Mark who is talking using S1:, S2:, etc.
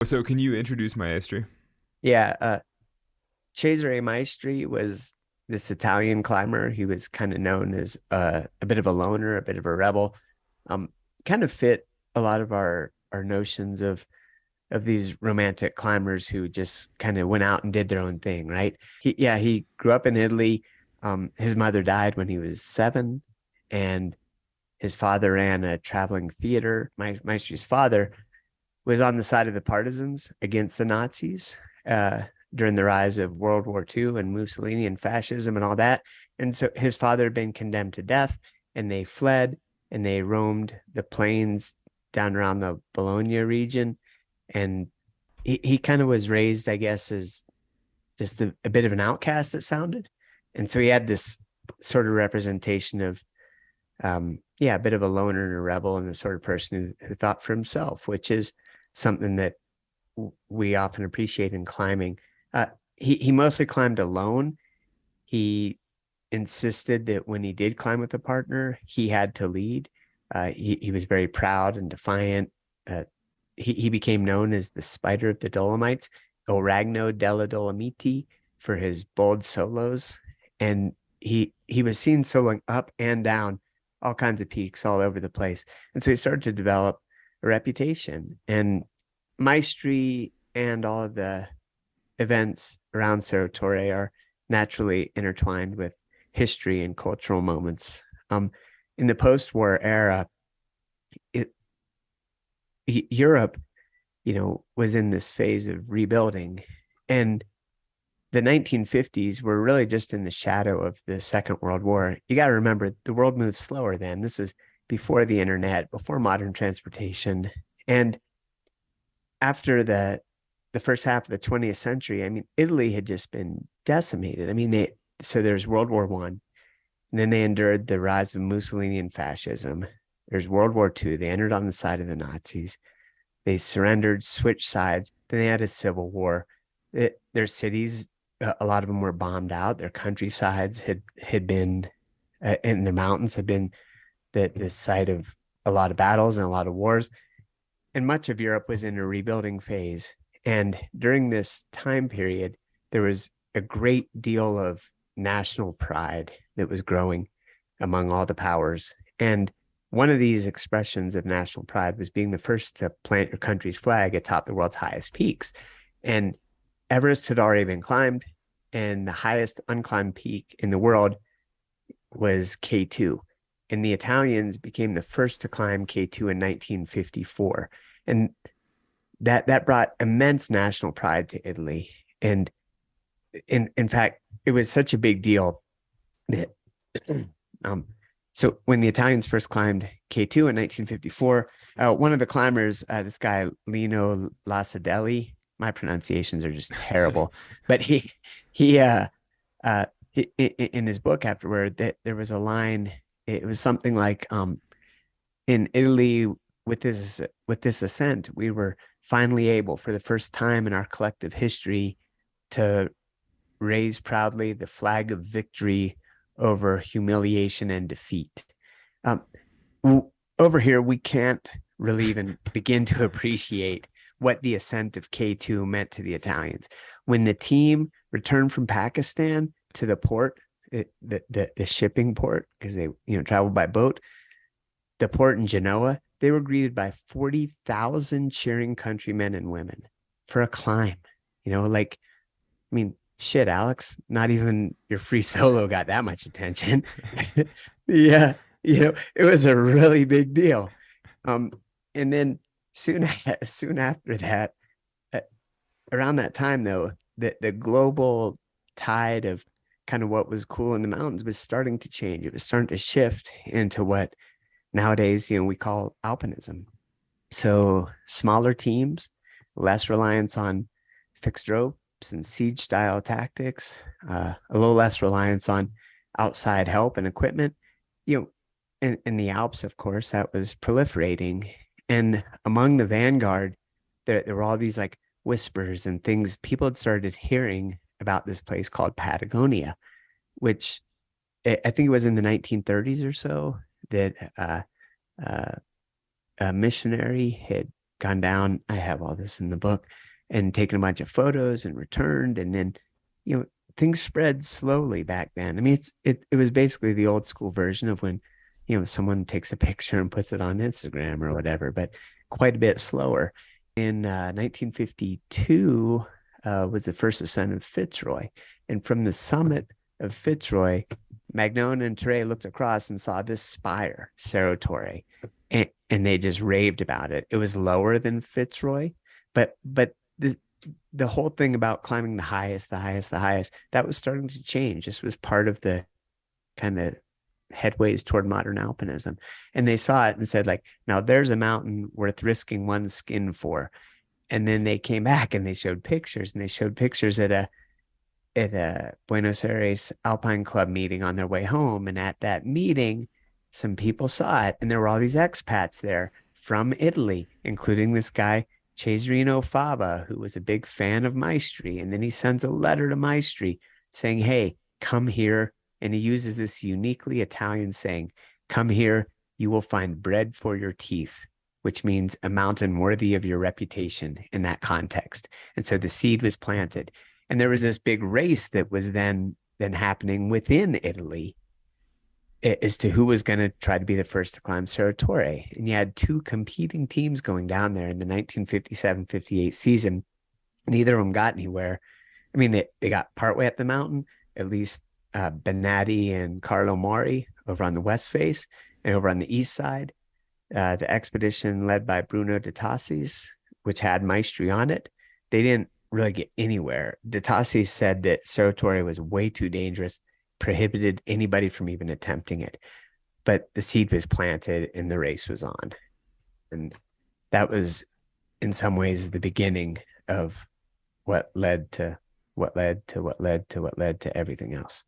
S1: So can you introduce Maestri?
S2: Yeah, Cesare Maestri was this Italian climber. He was kind of known as a bit of a loner, a bit of a rebel. Um, Kind of fit a lot of our notions of these romantic climbers who just kind of went out and did their own thing, right? He grew up in Italy. His mother died when he was 7, and his father ran a traveling theater. Maestri's father was on the side of the partisans against the Nazis uh, during the rise of World War II and Mussolini and fascism and all that. And so his father had been condemned to death, and they fled and they roamed the plains down around the Bologna region. And he kind of was raised, I guess, as just a bit of an outcast, it sounded. And so he had this sort of representation of, yeah, a bit of a loner and a rebel and the sort of person who thought for himself, which is something that we often appreciate in climbing. Uh, he mostly climbed alone. He insisted that when he did climb with a partner, he had to lead. He was very proud and defiant. He became known as the Spider of the Dolomites, Oragno della Dolomiti, for his bold solos. And he was seen soloing up and down all kinds of peaks all over the place. And so he started to develop a reputation. And Maestri and all of the events around Cerro Torre are naturally intertwined with history and cultural moments. In the post-war era, it, Europe, was in this phase of rebuilding, and the 1950s were really just in the shadow of the Second World War. You got to remember, the world moved slower then. This is before the internet, before modern transportation, and after the first half of the 20th century, I mean, Italy had just been decimated. I mean, so there's World War One, and then they endured the rise of Mussolini and fascism. There's World War II. They entered on the side of the Nazis. They surrendered, switched sides. Then they had a civil war. Their cities, a lot of them were bombed out. Their countrysides had been, and the mountains had been the site of a lot of battles and a lot of wars. And much of Europe was in a rebuilding phase. And during this time period, there was a great deal of national pride that was growing among all the powers. And one of these expressions of national pride was being the first to plant your country's flag atop the world's highest peaks. And Everest had already been climbed, and the highest unclimbed peak in the world was K2. And the Italians became the first to climb K2 in 1954. And that brought immense national pride to Italy. And in fact, it was such a big deal that um, so when the Italians first climbed K2 in 1954, one of the climbers, this guy Lino Lasadelli, my pronunciations are just terrible, but he in his book afterward, that there was a line. It was something like, in Italy, with this ascent, we were finally able, for the first time in our collective history, to raise proudly the flag of victory over humiliation and defeat. Um, Over here, we can't really even begin to appreciate what the ascent of K2 meant to the Italians. When the team returned from Pakistan to the port, the shipping port, because they traveled by boat, the port in Genoa, they were greeted by 40,000 cheering countrymen and women for a climb. Like, I mean, shit, Alex, not even your free solo got that much attention. Yeah, it was a really big deal. Um, and then soon, soon after that, uh, around that time though, the global tide of kind of what was cool in the mountains was starting to change. It was starting to shift into what nowadays, we call alpinism. So smaller teams, less reliance on fixed ropes and siege style tactics, a little less reliance on outside help and equipment. In the Alps, of course, that was proliferating. And among the vanguard, there were all these like whispers and things people had started hearing about this place called Patagonia, which I think it was in the 1930s or so that uh, a missionary had gone down. I have all this in the book and taken a bunch of photos and returned. And then, you know, things spread slowly back then. I mean, it was basically the old school version of when, you know, someone takes a picture and puts it on Instagram or whatever, but quite a bit slower. In 1952 was the first ascent of Fitzroy. And from the summit of Fitzroy, Magnone and Torre looked across and saw this spire, Cerro Torre, and they just raved about it. It was lower than Fitzroy, but the whole thing about climbing the highest, the highest, the highest, that was starting to change. This was part of the kind of headways toward modern alpinism. And they saw it and said, like, now there's a mountain worth risking one's skin for. And then they came back and they showed pictures, and they showed pictures at a Buenos Aires Alpine Club meeting on their way home. And at that meeting, some people saw it, and there were all these expats there from Italy, including this guy, Cesarino Fava, who was a big fan of Maestri. And then he sends a letter to Maestri saying, hey, come here. And he uses this uniquely Italian saying, come here, you will find bread for your teeth, which means a mountain worthy of your reputation in that context. And so the seed was planted. And there was this big race that was then happening within Italy as to who was going to try to be the first to climb Cerro Torre. And you had two competing teams going down there in the 1957-58 season. Neither of them got anywhere. I mean, they got partway up the mountain, at least Benatti and Carlo Mori over on the west face, and over on the east side, the expedition led by Bruno de Tassis, which had Maestri on it, they didn't really get anywhere. De Tassis said that Cerro Torre was way too dangerous, prohibited anybody from even attempting it. But the seed was planted and the race was on. And that was in some ways the beginning of what led to everything else.